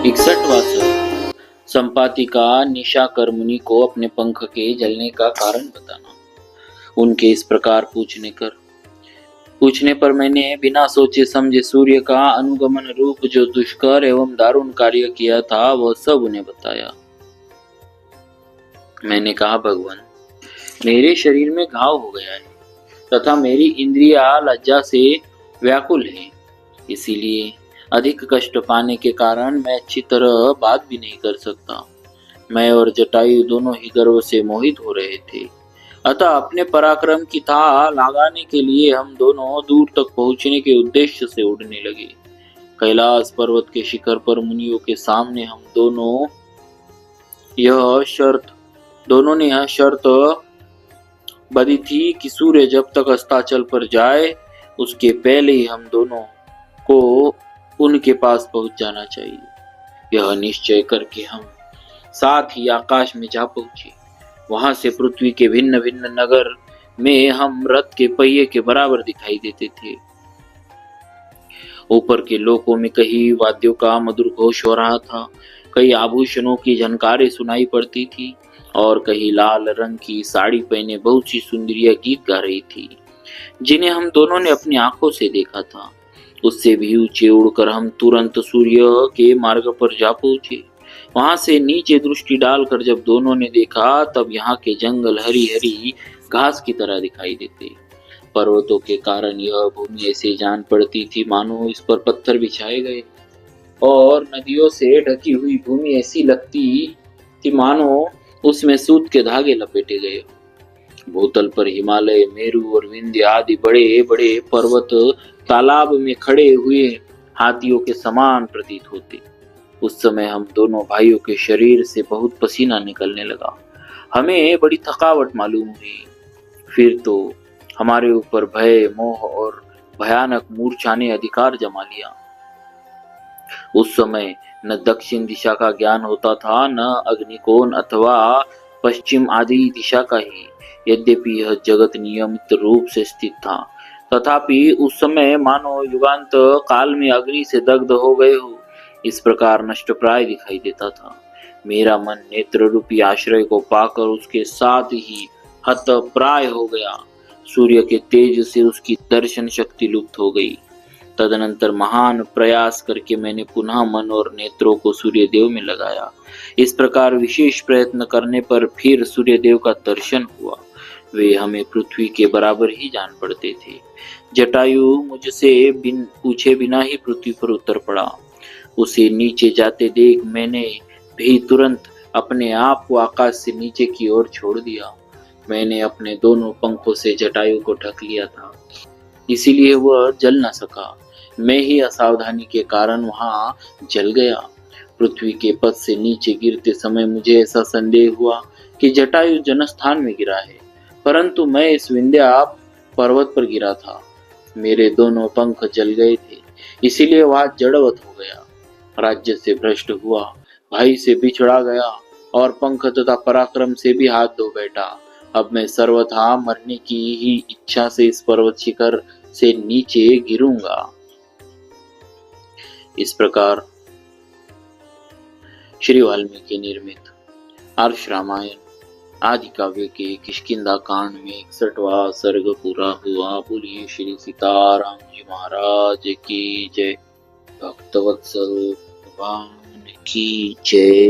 61वां सर्ग। संपातिका निशाकर मुनि को अपने पंख के जलने का कारण बताना। उनके इस प्रकार पूछने पर मैंने बिना सोचे समझे सूर्य का अनुगमन रूप जो दुष्कर एवं दारुण कार्य किया था वह सब उन्हें बताया। मैंने कहा, भगवान, मेरे शरीर में घाव हो गया है तथा मेरी इंद्रिया लज्जा से व्याकुल है, इसीलिए अधिक कष्ट पाने के कारण मैं अच्छी तरह बात भी नहीं कर सकता। मैं और जटायु दोनों ही गर्व से मोहित हो रहे थे, अतः अपने पराक्रम की था लगाने के लिए हम दोनों दूर तक पहुंचने के उद्देश्य से उड़ने लगे। कैलाश पर्वत के शिखर पर मुनियों के सामने हम दोनों ने यह शर्त बदी थी कि सूर्य जब तक अस्ताचल पर जाए उसके पहले ही हम दोनों को उनके पास पहुंच जाना चाहिए। यह निश्चय करके हम साथ ही आकाश में जा पहुंचे। वहां से पृथ्वी के भिन्न भिन्न नगर में हम रथ के पहिए के बराबर दिखाई देते थे। ऊपर के लोकों में कहीं वाद्यों का मधुर घोष हो रहा था, कई आभूषणों की झनकारें सुनाई पड़ती थी और कहीं लाल रंग की साड़ी पहने बहुत सी सुंदरियां गीत गा रही थी, जिन्हें हम दोनों ने अपनी आंखों से देखा था। उससे भी ऊंचे उड़कर हम तुरंत सूर्य के मार्ग पर जा पहुंचे। वहां से नीचे दृष्टि डालकर जब दोनों ने देखा तब यहाँ के जंगल हरी हरी घास की तरह दिखाई देते। पर्वतों के कारण यह भूमि ऐसे जान पड़ती थी मानो इस पर पत्थर बिछाए गए, और नदियों से ढकी हुई भूमि ऐसी लगती थी मानो उसमें सूत के धागे लपेटे गए। भूतल पर हिमालय, मेरू और विंध्य आदि बड़े बड़े पर्वत तालाब में खड़े हुए हाथियों के समान प्रतीत होते। उस समय हम दोनों भाइयों के शरीर से बहुत पसीना निकलने लगा। हमें बड़ी थकावट मालूम हुई। फिर तो हमारे ऊपर भय, मोह और भयानक मूर्छा ने अधिकार जमा लिया। उस समय न दक्षिण दिशा का ज्ञान होता था, न अग्निकोण अथवा पश्चिम आदि दिशा का ही। यद्यपि यह जगत नियमित रूप से स्थित था, तथापि उस समय मानो युगांत काल में अग्नि से दग्ध हो गए हो, इस प्रकार नष्ट प्राय दिखाई देता था। मेरा मन नेत्र रूपी आश्रय को पाकर उसके साथ ही हत प्राय हो गया। सूर्य के तेज से उसकी दर्शन शक्ति लुप्त हो गई। तदनंतर महान प्रयास करके मैंने पुनः मन और नेत्रों को सूर्यदेव में लगाया। इस प्रकार विशेष प्रयत्न करने पर फिर सूर्यदेव का दर्शन हुआ। वे हमें पृथ्वी के बराबर ही जान पड़ते थे। जटायु मुझसे पूछे बिना ही पृथ्वी पर उतर पड़ा। उसे नीचे जाते देख मैंने भी तुरंत अपने आप को आकाश से नीचे की ओर छोड़ दिया। मैंने अपने दोनों पंखों से जटायु को ढक लिया था, इसीलिए वह जल न सका। मैं ही असावधानी के कारण वहां जल गया। पृथ्वी के पथ से नीचे गिरते समय मुझे ऐसा संदेह हुआ कि जटायु जनस्थान में गिरा है, परंतु मैं इस विंध्या पर्वत पर गिरा था। मेरे दोनों पंख जल गए थे, इसीलिए वह जड़वत हो गया। राज्य से भ्रष्ट हुआ, भाई से बिछड़ा गया और पंख तथा पराक्रम से भी हाथ धो बैठा। अब मैं सर्वथा मरने की ही इच्छा से इस पर्वत शिखर से नीचे गिरूंगा। इस प्रकार श्री वाल्मीकि निर्मित आर्ष रामायण आदि काव्य के किष्किंधा कांड में 61वां सर्ग पूरा हुआ। बोलिए श्री सीताराम जी महाराज की जय। भक्तवत्सल भगवान की जय।